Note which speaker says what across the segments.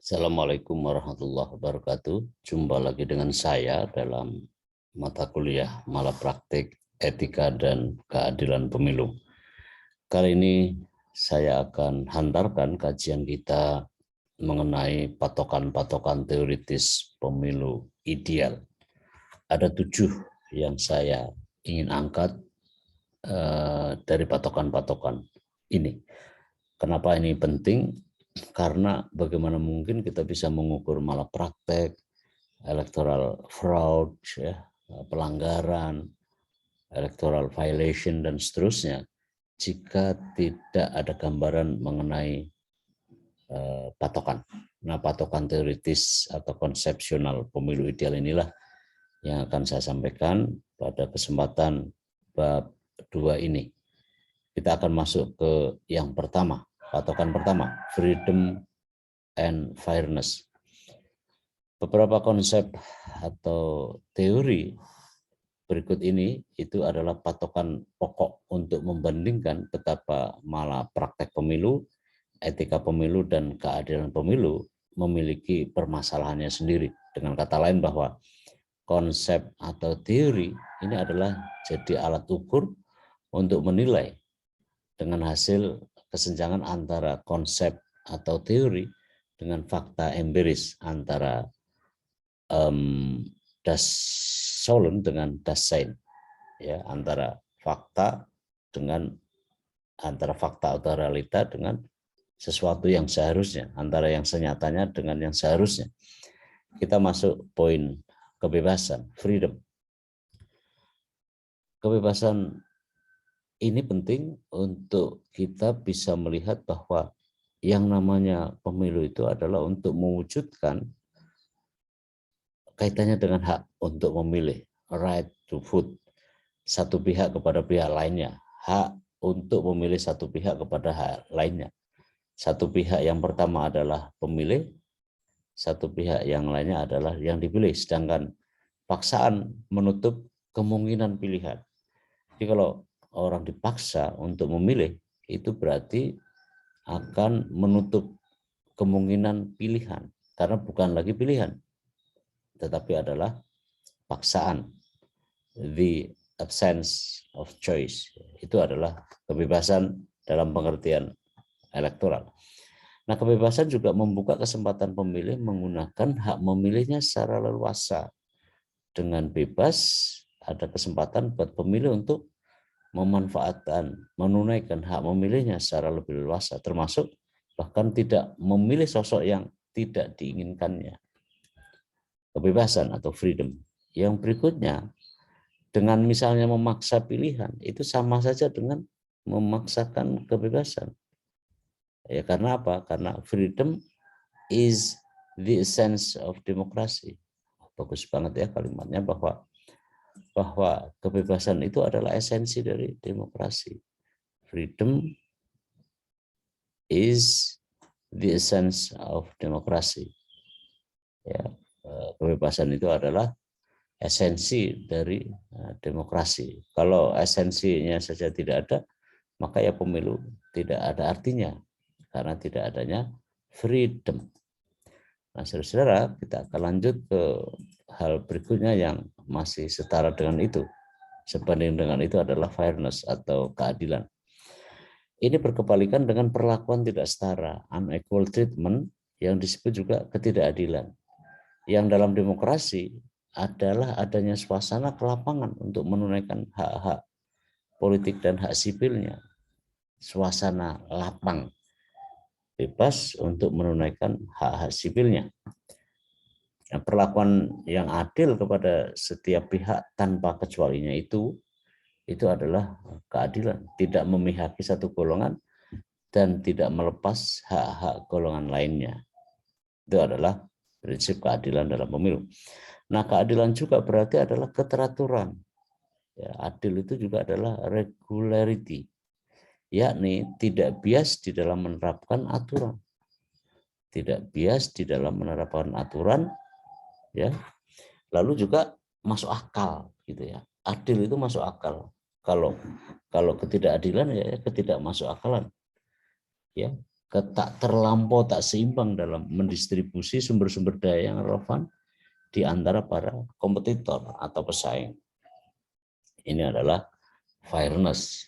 Speaker 1: Assalamualaikum warahmatullahi wabarakatuh. Jumpa lagi dengan saya dalam mata kuliah Malapraktik Etika dan Keadilan Pemilu. Kali ini saya akan hantarkan kajian kita mengenai patokan-patokan teoritis pemilu ideal. Ada 7 yang saya ingin angkat dari patokan-patokan ini. Kenapa ini penting? Karena bagaimana mungkin kita bisa mengukur malapraktek, electoral fraud, ya, pelanggaran, electoral violation, dan seterusnya, jika tidak ada gambaran mengenai patokan. Nah, patokan teoritis atau konsepsional pemilu ideal inilah yang akan saya sampaikan pada kesempatan bab 2 ini. Kita akan masuk ke yang pertama. Patokan pertama, freedom and fairness. Beberapa konsep atau teori berikut ini itu adalah patokan pokok untuk membandingkan betapa malapraktek pemilu, etika pemilu, dan keadilan pemilu memiliki permasalahannya sendiri. Dengan kata lain bahwa konsep atau teori ini adalah jadi alat ukur untuk menilai dengan hasil kesenjangan antara konsep atau teori dengan fakta empiris antara das Solon dengan das Sein, ya, antara fakta atau realita dengan sesuatu yang seharusnya, antara yang senyatanya dengan yang seharusnya. Kita masuk poin kebebasan, freedom. Kebebasan ini penting untuk kita bisa melihat bahwa yang namanya pemilu itu adalah untuk mewujudkan kaitannya dengan hak untuk memilih, right to vote, satu pihak kepada pihak lainnya, hak untuk memilih satu pihak kepada hak lainnya. Satu pihak yang pertama adalah pemilih, satu pihak yang lainnya adalah yang dipilih, sedangkan paksaan menutup kemungkinan pilihan. Jadi kalau orang dipaksa untuk memilih, itu berarti akan menutup kemungkinan pilihan, karena bukan lagi pilihan, tetapi adalah paksaan. The absence of choice, itu adalah kebebasan dalam pengertian elektoral. Nah, kebebasan juga membuka kesempatan pemilih menggunakan hak memilihnya secara leluasa. Dengan bebas, ada kesempatan buat pemilih untuk memanfaatkan, menunaikan hak memilihnya secara lebih leluasa, termasuk bahkan tidak memilih sosok yang tidak diinginkannya. Kebebasan atau freedom. Yang berikutnya, dengan misalnya memaksa pilihan, itu sama saja dengan memaksakan kebebasan. Ya, karena apa? Karena freedom is the essence of democracy. Bagus banget ya kalimatnya, bahwa kebebasan itu adalah esensi dari demokrasi. Freedom is the essence of democracy. Ya, kebebasan itu adalah esensi dari demokrasi. Kalau esensinya saja tidak ada, maka ya pemilu tidak ada artinya, karena tidak adanya freedom. Nah, saudara-saudara, kita akan lanjut ke hal berikutnya yang masih setara dengan itu. Sebanding dengan itu adalah fairness atau keadilan. Ini berkebalikan dengan perlakuan tidak setara, unequal treatment, yang disebut juga ketidakadilan. Yang dalam demokrasi adalah adanya suasana kelapangan untuk menunaikan hak-hak politik dan hak sipilnya. Suasana lapang, bebas untuk menunaikan hak-hak sipilnya. Perlakuan yang adil kepada setiap pihak tanpa kecualinya itu adalah keadilan, tidak memihaki satu golongan dan tidak melepas hak-hak golongan lainnya. Itu adalah prinsip keadilan dalam pemilu. Nah, keadilan juga berarti adalah keteraturan. Ya, adil itu juga adalah regularity, yakni tidak bias di dalam menerapkan aturan. Tidak bias di dalam menerapkan aturan, ya. Lalu juga masuk akal, gitu ya. Adil itu masuk akal. Kalau ketidakadilan ya ketidakmasuk akalan. Ya, tak terlampau tak seimbang dalam mendistribusi sumber-sumber daya yang relevan di antara para kompetitor atau pesaing. Ini adalah fairness.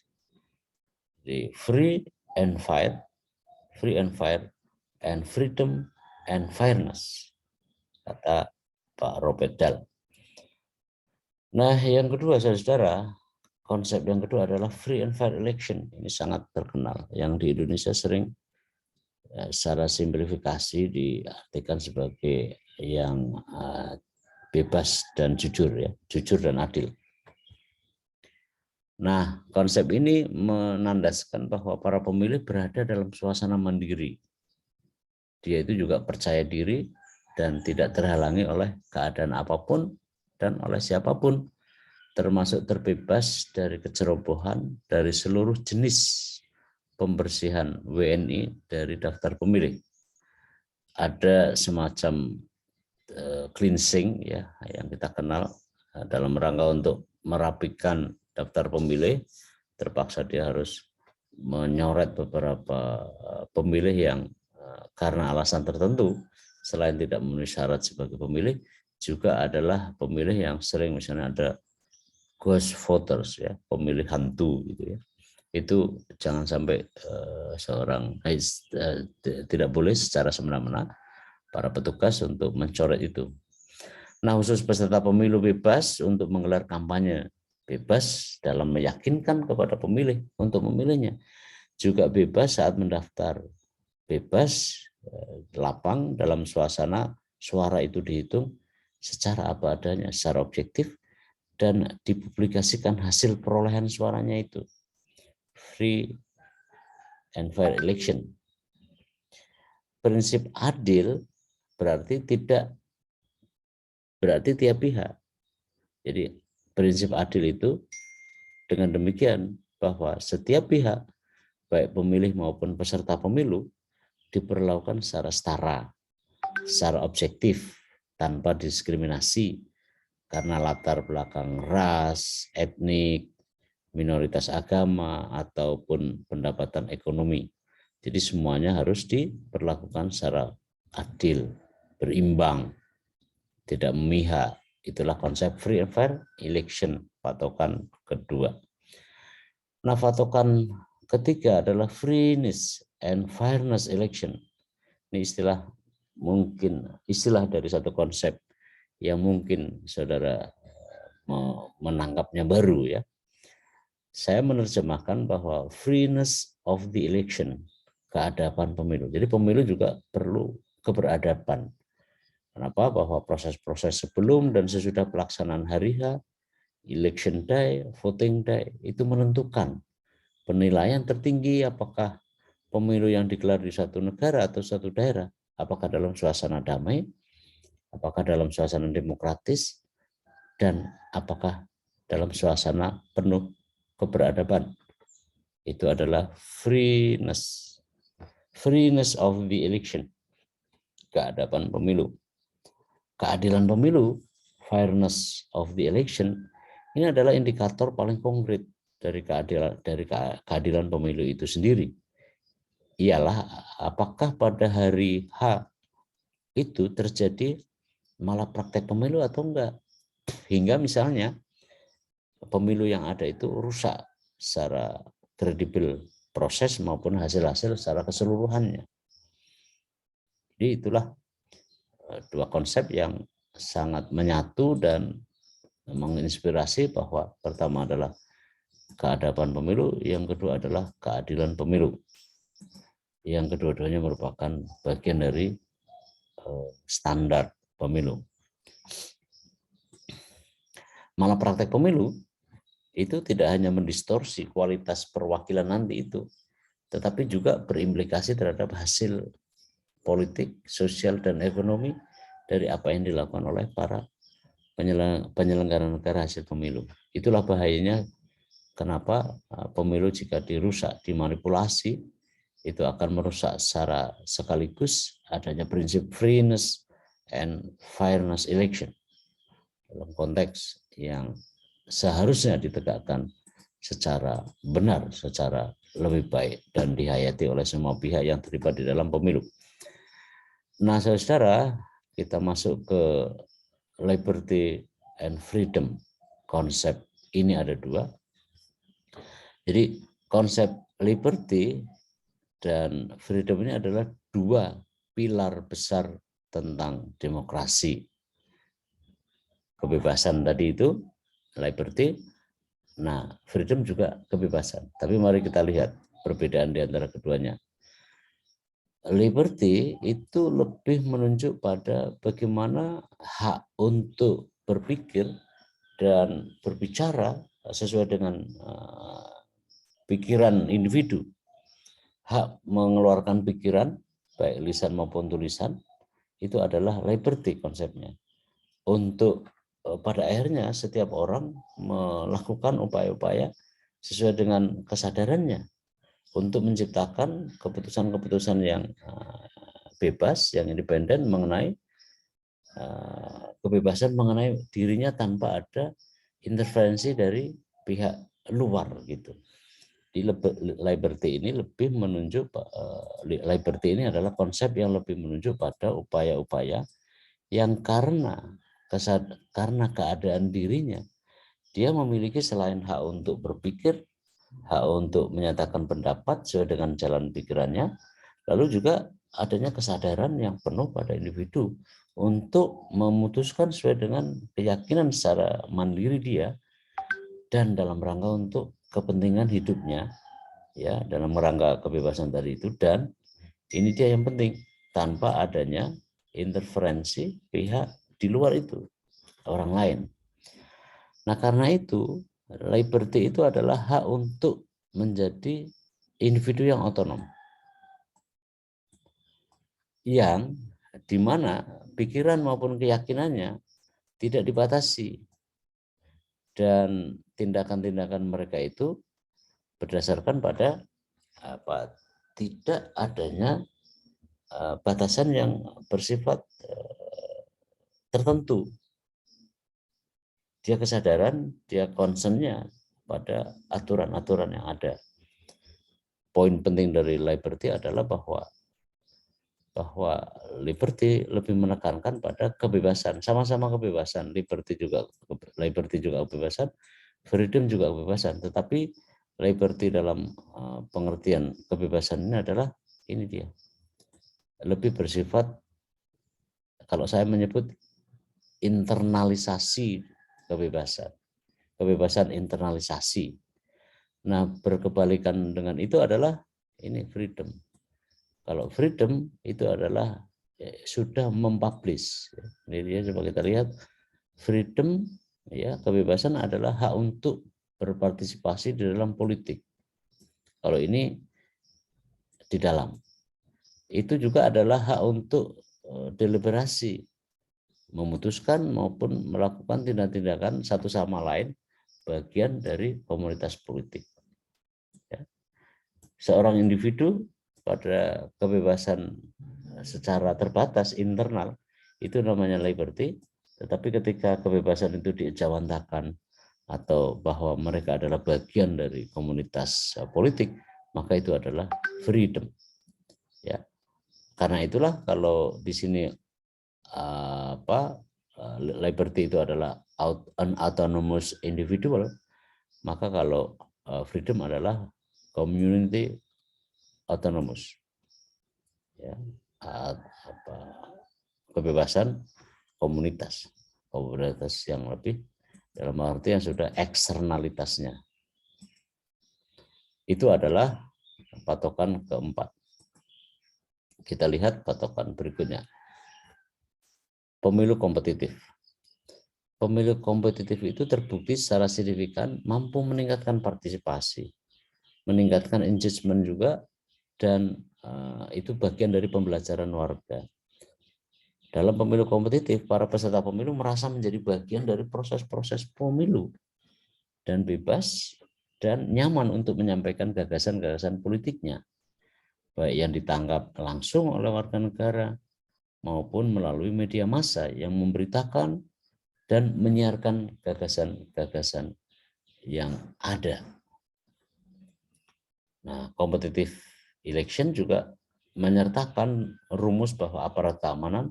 Speaker 1: Jadi free and fair, and freedom and fairness, kata Pak Robert Dahl. Nah, yang kedua, saudara-saudara, konsep yang kedua adalah free and fair election. Ini sangat terkenal, yang di Indonesia sering secara simplifikasi diartikan sebagai yang bebas dan jujur, ya, jujur dan adil. Nah, konsep ini menandaskan bahwa para pemilih berada dalam suasana mandiri. Dia itu juga percaya diri dan tidak terhalangi oleh keadaan apapun dan oleh siapapun, termasuk terbebas dari kecerobohan dari seluruh jenis pembersihan WNI dari daftar pemilih. Ada semacam cleansing, ya, yang kita kenal dalam rangka untuk merapikan daftar pemilih. Terpaksa dia harus menyoret beberapa pemilih yang karena alasan tertentu, selain tidak memenuhi syarat sebagai pemilih, juga adalah pemilih yang sering misalnya ada ghost voters, ya, pemilih hantu gitu, ya. Itu jangan sampai seorang tidak boleh secara semena-mena para petugas untuk mencoret itu. Nah, khusus peserta pemilu bebas untuk menggelar kampanye bebas dalam meyakinkan kepada pemilih untuk memilihnya. Juga bebas saat mendaftar, bebas lapang dalam suasana suara itu dihitung secara apa adanya, secara objektif, dan dipublikasikan hasil perolehan suaranya itu. Free and fair election. Prinsip adil berarti tiap pihak. Jadi prinsip adil itu dengan demikian bahwa setiap pihak, baik pemilih maupun peserta pemilu, diperlakukan secara setara, secara objektif, tanpa diskriminasi karena latar belakang ras, etnik, minoritas agama, ataupun pendapatan ekonomi. Jadi semuanya harus diperlakukan secara adil, berimbang, tidak memihak. Itulah konsep free and fair election, patokan kedua. Nah, patokan ketiga adalah freeness and fairness election. Ini istilah dari satu konsep yang mungkin saudara menangkapnya baru, ya. Saya menerjemahkan bahwa freeness of the election, keadaban pemilu. Jadi pemilu juga perlu keberadaban. Kenapa? Bahwa proses-proses sebelum dan sesudah pelaksanaan hari H, election day, voting day, itu menentukan penilaian tertinggi apakah pemilu yang digelar di satu negara atau satu daerah, apakah dalam suasana damai, apakah dalam suasana demokratis, dan apakah dalam suasana penuh keberadaban. Itu adalah freeness of the election, keadaban pemilu. Keadilan pemilu, fairness of the election, ini adalah indikator paling konkret dari keadilan pemilu itu sendiri. Ialah apakah pada hari H itu terjadi malah praktek pemilu atau enggak, hingga misalnya pemilu yang ada itu rusak secara kredibel proses maupun hasil-hasil secara keseluruhannya. Jadi itulah dua konsep yang sangat menyatu dan menginspirasi, bahwa pertama adalah keadaban pemilu, yang kedua adalah keadilan pemilu. Yang kedua-duanya merupakan bagian dari standar pemilu. Malah praktek pemilu itu tidak hanya mendistorsi kualitas perwakilan nanti itu, tetapi juga berimplikasi terhadap hasil politik, sosial, dan ekonomi dari apa yang dilakukan oleh para penyelenggara negara hasil pemilu. Itulah bahayanya kenapa pemilu jika dirusak, dimanipulasi, itu akan merusak secara sekaligus adanya prinsip freeness and fairness election dalam konteks yang seharusnya ditegakkan secara benar, secara lebih baik dan dihayati oleh semua pihak yang terlibat di dalam pemilu. Nah, saudara, kita masuk ke liberty and freedom. Konsep ini ada dua. Jadi konsep liberty dan freedom ini adalah dua pilar besar tentang demokrasi. Kebebasan tadi itu liberty, nah freedom juga kebebasan. Tapi mari kita lihat perbedaan di antara keduanya. Liberty itu lebih menunjuk pada bagaimana hak untuk berpikir dan berbicara sesuai dengan pikiran individu. Hak mengeluarkan pikiran, baik lisan maupun tulisan, itu adalah liberty konsepnya. Untuk pada akhirnya setiap orang melakukan upaya-upaya sesuai dengan kesadarannya untuk menciptakan keputusan-keputusan yang bebas, yang independen mengenai kebebasan mengenai dirinya tanpa ada intervensi dari pihak luar gitu. Di liberty ini lebih menunjuk liberty ini adalah konsep yang lebih menunjuk pada upaya-upaya yang karena keadaan dirinya dia memiliki selain hak untuk berpikir, hak untuk menyatakan pendapat sesuai dengan jalan pikirannya, lalu juga adanya kesadaran yang penuh pada individu untuk memutuskan sesuai dengan keyakinan secara mandiri dia dan dalam rangka untuk kepentingan hidupnya, ya, dalam rangka kebebasan tadi itu. Dan ini dia yang penting, tanpa adanya interferensi pihak di luar itu, orang lain. Nah, karena itu liberty itu adalah hak untuk menjadi individu yang otonom, yang dimana pikiran maupun keyakinannya tidak dibatasi dan tindakan-tindakan mereka itu berdasarkan pada tidak adanya batasan yang bersifat tertentu. Dia kesadaran, dia concernnya pada aturan-aturan yang ada. Poin penting dari liberty adalah bahwa liberty lebih menekankan pada kebebasan, sama-sama kebebasan. Liberty juga kebebasan, freedom juga kebebasan. Tetapi liberty dalam pengertian kebebasan ini adalah ini dia, lebih bersifat, kalau saya menyebut internalisasi kebebasan internalisasi. Nah, berkebalikan dengan itu adalah ini freedom. Kalau freedom itu adalah sudah mempublish. Ini dia, coba kita lihat, freedom, ya, kebebasan adalah hak untuk berpartisipasi di dalam politik. Kalau ini di dalam, itu juga adalah hak untuk deliberasi, memutuskan maupun melakukan tindak-tindakan satu sama lain, bagian dari komunitas politik. Ya. Seorang individu pada kebebasan secara terbatas internal itu namanya liberty, tetapi ketika kebebasan itu diejawantahkan atau bahwa mereka adalah bagian dari komunitas politik, maka itu adalah freedom. Ya, karena itulah kalau di sini liberty itu adalah an autonomous individual, maka kalau freedom adalah community autonomous, ya, kebebasan komunitas yang lebih dalam arti yang sudah eksternalitasnya. Itu adalah patokan keempat. Kita lihat patokan berikutnya. Pemilu kompetitif. Pemilu kompetitif itu terbukti secara signifikan mampu meningkatkan partisipasi, meningkatkan engagement juga, dan itu bagian dari pembelajaran warga. Dalam pemilu kompetitif, para peserta pemilu merasa menjadi bagian dari proses-proses pemilu dan bebas dan nyaman untuk menyampaikan gagasan-gagasan politiknya, baik yang ditangkap langsung oleh warga negara maupun melalui media massa yang memberitakan dan menyiarkan gagasan-gagasan yang ada. Nah, competitive election juga menyertakan rumus bahwa aparat keamanan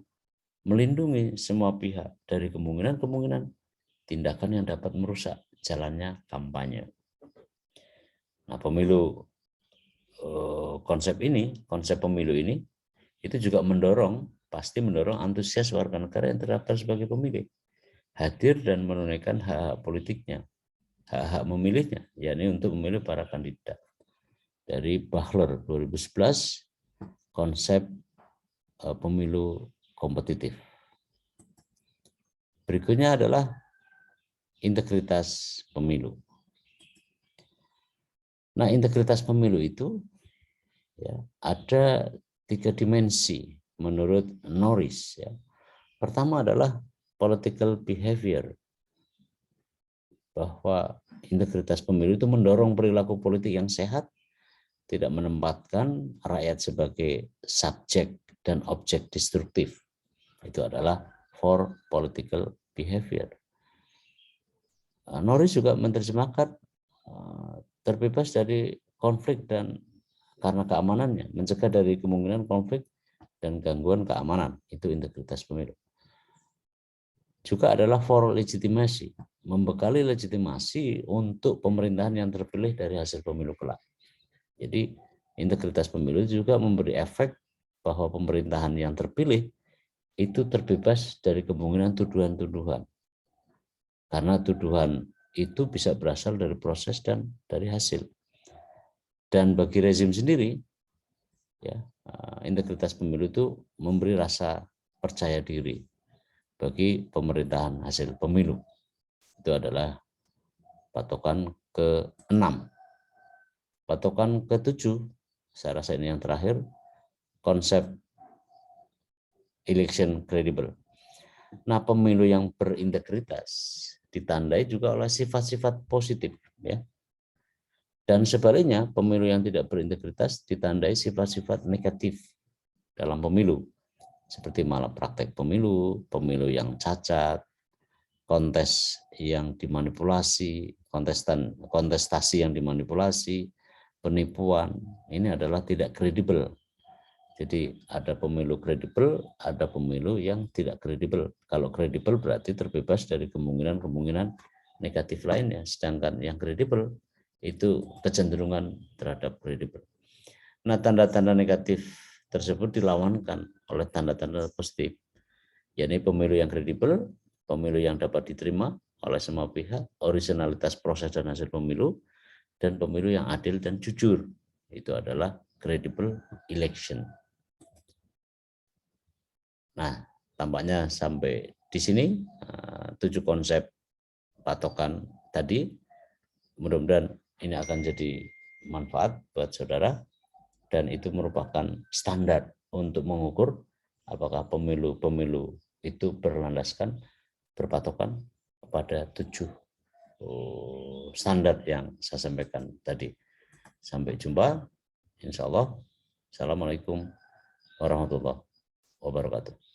Speaker 1: melindungi semua pihak dari kemungkinan-kemungkinan tindakan yang dapat merusak jalannya kampanye. Nah, konsep pemilu ini itu juga pasti mendorong antusias warga negara yang terdaftar sebagai pemilih hadir dan menunaikan hak-hak politiknya, hak-hak memilihnya, yakni untuk memilih para kandidat. Dari Bahler 2011, konsep pemilu kompetitif. Berikutnya adalah integritas pemilu. Nah, integritas pemilu itu ya, ada 3 dimensi menurut Norris. Ya. Pertama adalah political behavior, bahwa integritas pemilu itu mendorong perilaku politik yang sehat, tidak menempatkan rakyat sebagai subjek dan objek destruktif. Itu adalah for political behavior. Norris juga menerjemahkan terbebas dari konflik dan karena keamanannya, mencegah dari kemungkinan konflik dan gangguan keamanan, itu integritas pemilu. Juga adalah for legitimasi, membekali legitimasi untuk pemerintahan yang terpilih dari hasil pemilu kelak. Jadi integritas pemilu juga memberi efek bahwa pemerintahan yang terpilih itu terbebas dari kemungkinan tuduhan-tuduhan. Karena tuduhan itu bisa berasal dari proses dan dari hasil. Dan bagi rezim sendiri, ya, integritas pemilu itu memberi rasa percaya diri bagi pemerintahan hasil pemilu. Itu adalah patokan ke-6. Patokan ke-7, saya rasa ini yang terakhir, konsep election credible. Nah, pemilu yang berintegritas ditandai juga oleh sifat-sifat positif, ya. Dan sebaliknya, pemilu yang tidak berintegritas ditandai sifat-sifat negatif dalam pemilu, seperti malapraktek pemilu, pemilu yang cacat, kontes yang dimanipulasi, kontestasi yang dimanipulasi, penipuan. Ini adalah tidak kredibel. Jadi ada pemilu kredibel, ada pemilu yang tidak kredibel. Kalau kredibel berarti terbebas dari kemungkinan-kemungkinan negatif lainnya, sedangkan yang kredibel itu kecenderungan terhadap kredibel. Nah, tanda-tanda negatif tersebut dilawankan oleh tanda-tanda positif, yakni pemilu yang kredibel, pemilu yang dapat diterima oleh semua pihak, originalitas proses dan hasil pemilu, dan pemilu yang adil dan jujur. Itu adalah credible election. Nah, tampaknya sampai di sini 7 konsep patokan tadi. Mudah-mudahan ini akan jadi manfaat buat saudara, dan itu merupakan standar untuk mengukur apakah pemilu-pemilu itu berpatokan pada 7 standar yang saya sampaikan tadi. Sampai jumpa, insya Allah. Assalamualaikum warahmatullahi wabarakatuh.